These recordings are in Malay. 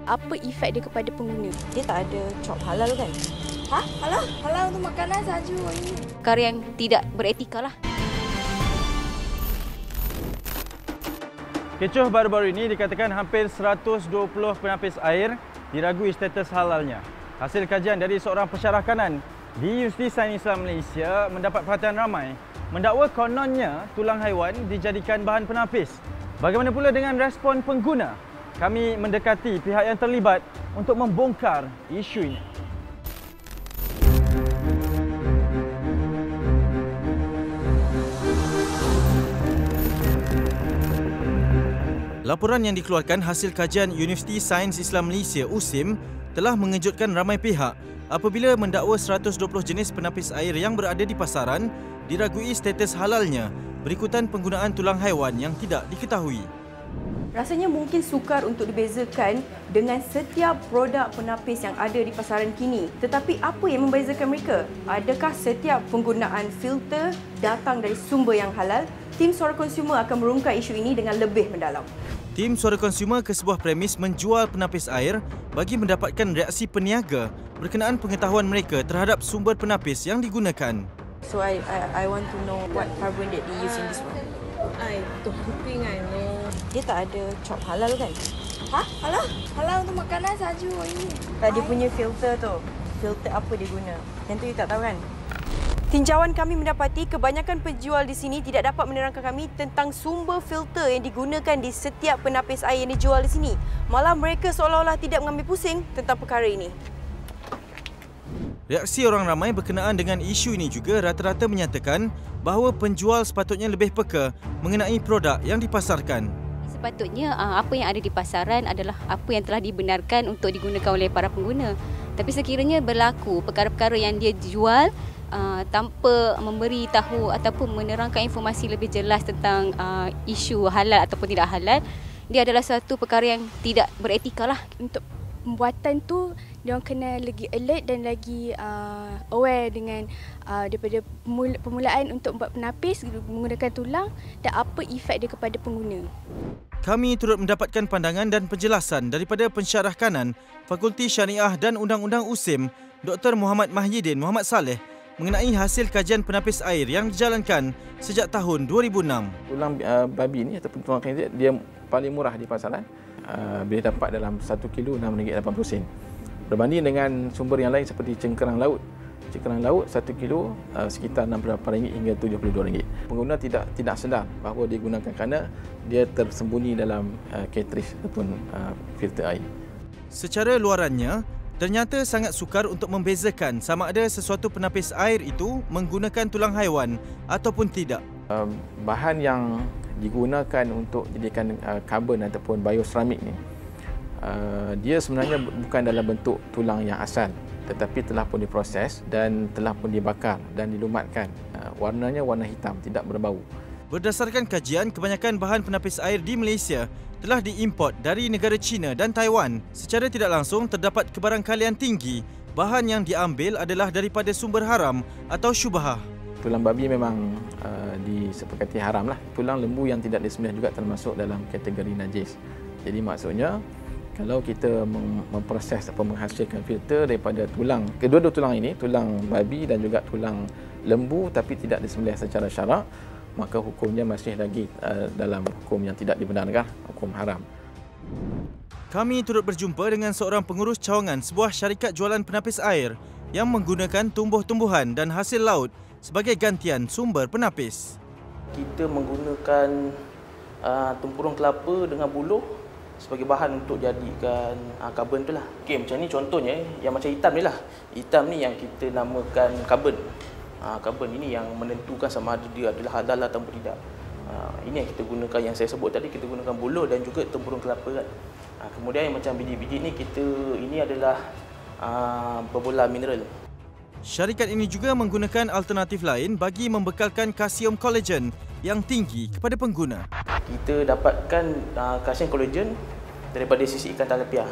Apa efek dia kepada pengguna? Dia tak ada cop halal kan? Ha? Halal? Halal untuk makanan saja ini. Perkara yang tidak beretika lah. Kecoh baru-baru ini dikatakan hampir 120 penapis air diragui status halalnya. Hasil kajian dari seorang pensyarah kanan di Universiti Sains Islam Malaysia mendapat perhatian ramai, mendakwa kononnya tulang haiwan dijadikan bahan penapis. Bagaimana pula dengan respon pengguna? Kami mendekati pihak yang terlibat untuk membongkar isu ini. Laporan yang dikeluarkan hasil kajian Universiti Sains Islam Malaysia USIM telah mengejutkan ramai pihak apabila mendakwa 120 jenis penapis air yang berada di pasaran diragui status halalnya berikutan penggunaan tulang haiwan yang tidak diketahui. Rasanya mungkin sukar untuk dibezakan dengan setiap produk penapis yang ada di pasaran kini. Tetapi apa yang membezakan mereka? Adakah setiap penggunaan filter datang dari sumber yang halal? Tim Suara Konsumer akan merungkai isu ini dengan lebih mendalam. Tim Suara Konsumer ke sebuah premis menjual penapis air bagi mendapatkan reaksi peniaga berkenaan pengetahuan mereka terhadap sumber penapis yang digunakan. So I want to know what carbon that they use in this one. I don't think I know. Dia tak ada cop halal kan? Ha? Halal? Halal untuk makanan saja ini. Dia punya filter tu. Filter apa dia guna? Yang tu you tak tahu kan? Tinjauan kami mendapati kebanyakan penjual di sini tidak dapat menerangkan kami tentang sumber filter yang digunakan di setiap penapis air yang dijual di sini. Malah mereka seolah-olah tidak mengambil pusing tentang perkara ini. Reaksi orang ramai berkenaan dengan isu ini juga rata-rata menyatakan bahawa penjual sepatutnya lebih peka mengenai produk yang dipasarkan. Sepatutnya apa yang ada di pasaran adalah apa yang telah dibenarkan untuk digunakan oleh para pengguna. Tapi sekiranya berlaku perkara-perkara yang dia jual tanpa memberi tahu ataupun menerangkan informasi lebih jelas tentang isu halal ataupun tidak halal, dia adalah satu perkara yang tidak beretika lah. Untuk pembuatan tu, diorang kena lagi alert dan lagi aware dengan daripada permulaan untuk membuat penapis menggunakan tulang dan apa efek dia kepada pengguna. Kami turut mendapatkan pandangan dan penjelasan daripada pensyarah kanan Fakulti Syariah dan Undang-Undang USIM, Dr. Muhammad Mahyidin Muhammad Saleh mengenai hasil kajian penapis air yang dijalankan sejak tahun 2006. Tulang babi ni ataupun tulang khinzir dia paling murah di pasaran. Boleh dapat dalam 1 kilo RM6.80. Berbanding dengan sumber yang lain seperti cengkerang laut. Cengkerang laut 1 kilo sekitar RM68 hingga RM72. Pengguna tidak sedar bahawa dia gunakan kerana dia tersembunyi dalam cartridge ataupun filter air. Secara luarannya, ternyata sangat sukar untuk membezakan sama ada sesuatu penapis air itu menggunakan tulang haiwan ataupun tidak. Bahan yang digunakan untuk jadikan karbon ataupun bioseramik ni, dia sebenarnya bukan dalam bentuk tulang yang asal, tetapi telah pun diproses dan telah pun dibakar dan dilumatkan. Warnanya warna hitam, tidak berbau. Berdasarkan kajian, kebanyakan bahan penapis air di Malaysia telah diimport dari negara China dan Taiwan. Secara tidak langsung terdapat kebarangkalian tinggi bahan yang diambil adalah daripada sumber haram atau syubhah. Tulang babi memang disepakati haram lah. Tulang lembu yang tidak disembelih juga termasuk dalam kategori najis. Jadi maksudnya kalau kita memproses atau menghasilkan filter daripada tulang, kedua-dua tulang ini, tulang babi dan juga tulang lembu tapi tidak disembelih secara syarak, maka hukumnya masih lagi dalam hukum yang tidak dibenarkan, hukum haram. Kami turut berjumpa dengan seorang pengurus cawangan sebuah syarikat jualan penapis air yang menggunakan tumbuh-tumbuhan dan hasil laut sebagai gantian sumber penapis. Kita menggunakan tempurung kelapa dengan buluh sebagai bahan untuk jadikan karbon tu lah. Okey, macam ni contohnya yang macam hitam ni lah. Hitam ni yang kita namakan karbon. Karbon ini yang menentukan sama ada dia adalah halal atau tidak. Ini yang kita gunakan, yang saya sebut tadi, kita gunakan buluh dan juga tempurung kelapa kan. Kemudian yang macam biji-biji ni ini adalah berbola mineral. Syarikat ini juga menggunakan alternatif lain bagi membekalkan kalsium kolagen yang tinggi kepada pengguna. Kita dapatkan kalsium kolagen daripada sisik ikan tilapia.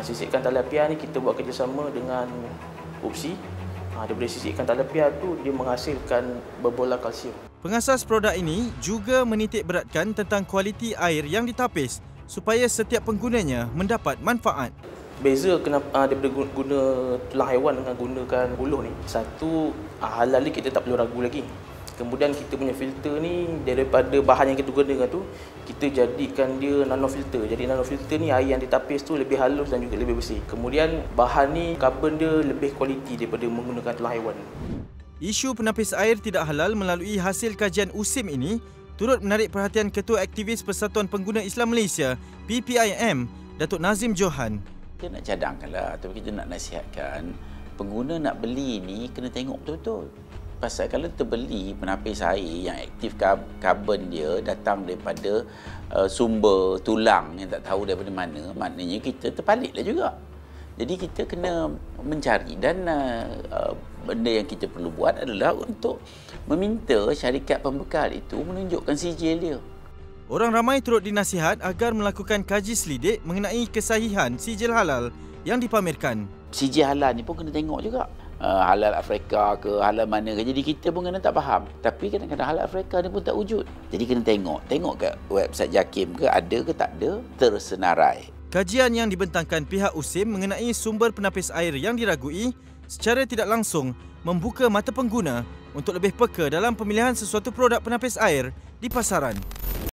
Sisik ikan tilapia ni kita buat kerjasama dengan UPSI. Daripada sisik ikan tilapia tu dia menghasilkan berbola kalsium. Pengasas produk ini juga menitik beratkan tentang kualiti air yang ditapis supaya setiap penggunanya mendapat manfaat. Beza kenapa daripada guna tulang haiwan dengan gunakan buluh ni. Satu, halal ni kita tak perlu ragu lagi. Kemudian kita punya filter ni daripada bahan yang kita gunakan tu, kita jadikan dia nano filter. Jadi nano filter ni air yang ditapis tu lebih halus dan juga lebih bersih. Kemudian bahan ni karbon dia lebih kualiti daripada menggunakan tulang haiwan. Isu penapis air tidak halal melalui hasil kajian USIM ini turut menarik perhatian Ketua Aktivis Persatuan Pengguna Islam Malaysia PPIM, Datuk Nazim Johan. Kita nak cadangkanlah, tapi kita nak nasihatkan pengguna nak beli ni kena tengok betul-betul. Pasal kalau kita beli penapis air yang aktif karbon dia datang daripada sumber tulang yang tak tahu daripada mana, maknanya kita terpaliklah juga. Jadi kita kena mencari dan benda yang kita perlu buat adalah untuk meminta syarikat pembekal itu menunjukkan sijil dia. Orang ramai turut dinasihat agar melakukan kaji selidik mengenai kesahihan sijil halal yang dipamerkan. Sijil halal ni pun kena tengok juga. Halal Afrika ke, halal mana ke. Jadi kita pun kena tak faham. Tapi kadang-kadang halal Afrika ni pun tak wujud. Jadi kena tengok. Tengok kat website JAKIM ke, ada ke tak ada, tersenarai. Kajian yang dibentangkan pihak USIM mengenai sumber penapis air yang diragui secara tidak langsung membuka mata pengguna untuk lebih peka dalam pemilihan sesuatu produk penapis air di pasaran.